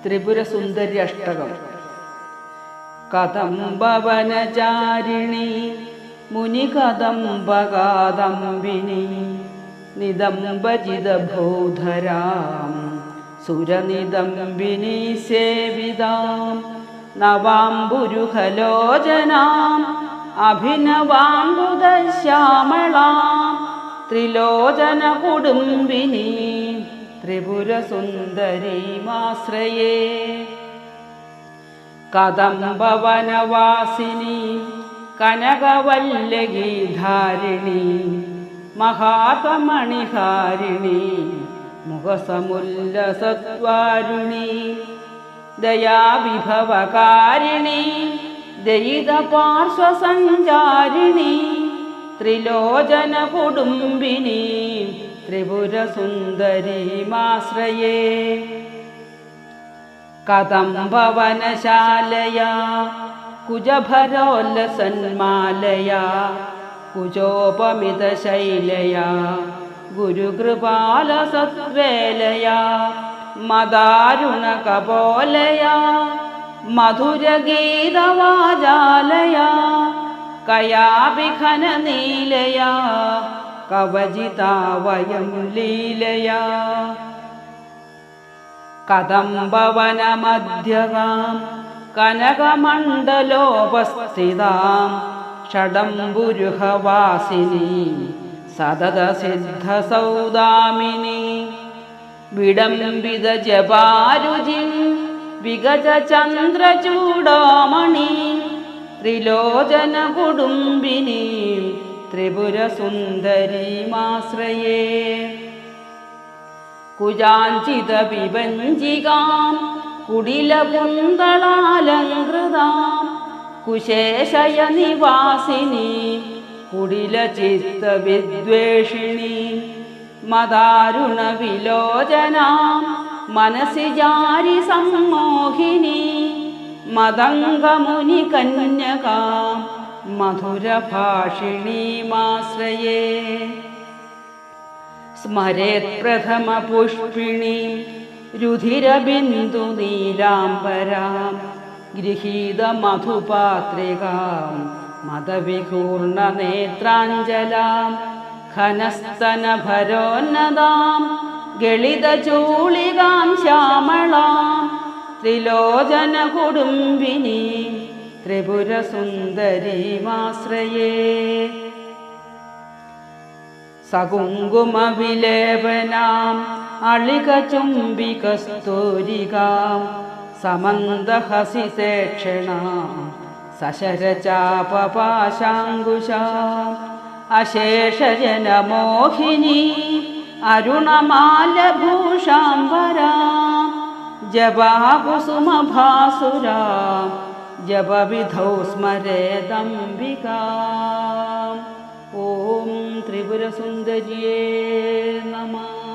ത്രിപുരസുന്ദരി അഷ്ടകം. കദംബവനചാരിണി മുനികദംബകാദംബിനി നിദംബജിതഭൂധരാം സുരനിദംബിനി സേവിതാം നവാംബുരുഹലോചനാം അഭിനവാംബുദശ്യാമളാം ത്രിലോചന കുടുംബിനി ത്രിപുരസുന്ദരീമാശ്രയേ. കദംബവനവാസിനി കനകവല്ലകീധാരിണി മഹാത്മമണിഹാരിണി മുഖസമുല്ലസത്വാരുണി ദയാവിഭവകാരിണി ദയിതപാർശ്വസഞ്ചാരിണി ത്രിലോചന കുടുംബിനി ത്രിപുരസുന്ദരീമാശ്രയേ. കദംബവനശാലയാ കുജഭരോല്ലസന്മാലയാ കുജോപമിതശൈലയാ ഗുരുകൃപാലസത്വേലയാ മദാരുണകപോലയാ മധുരഗീതവാജാലയാ കയാഭിഘനനീലയാ കവചിതാ വയം ലീലയാ. കദംബവനമധ്യകാം കനകമണ്ഡലോപസ്ഥിതാം ഷഡംബുരുഹവാസിനി സതതസിദ്ധസൗദാമിനി വിടംബിതജപാരുചിം വിഗതചന്ദ്രചൂഡാമണി ത്രിലോചന കുടുംബിനി ത്രിപുരസുന്ദരീമാശ്രയേ. കുജാഞ്ചിതവിഭഞ്ജികാം കുടിലകുന്തളാലങ്കൃതാം കുശേശയനിവാസിനി കുടിലചിത്തവിദ്വേഷിണി മദാരുണവിലോചനാം മനസിജാരി സമ്മോഹിനി മദംഗമുനികന്യകാം മധുരഭാഷിണീമാശ്രയേ. സ്മരേത് പ്രഥമപുഷ്പിണീ രുധിരബിന്ദുനീലാംബരാം ഗൃഹീതമധുപാത്രികാം മദവികൂർണനേത്രാഞ്ജലാം ഘനസ്തനഭരോന്നതാം ഗളിതചൂളികാം ശ്യാമളാം ത്രിലോചന കുടുംബിനി ത്രിപുരസുന്ദരീമാശ്രയേ. സകുങ്കുമവിലേപനാം അളികചുംബികസ്തൂരികാം സമന്ദഹസിതേക്ഷണാം സശരചാപപാശാങ്കുശാം അശേഷജനമോഹിനി അരുണമാലഭൂഷാംബരാം ജപാകുസുമഭാസുരാം ജപവിധൗ സ്മരേദംബികാം. ഓം ത്രിപുരസുന്ദര്യേ നമഃ.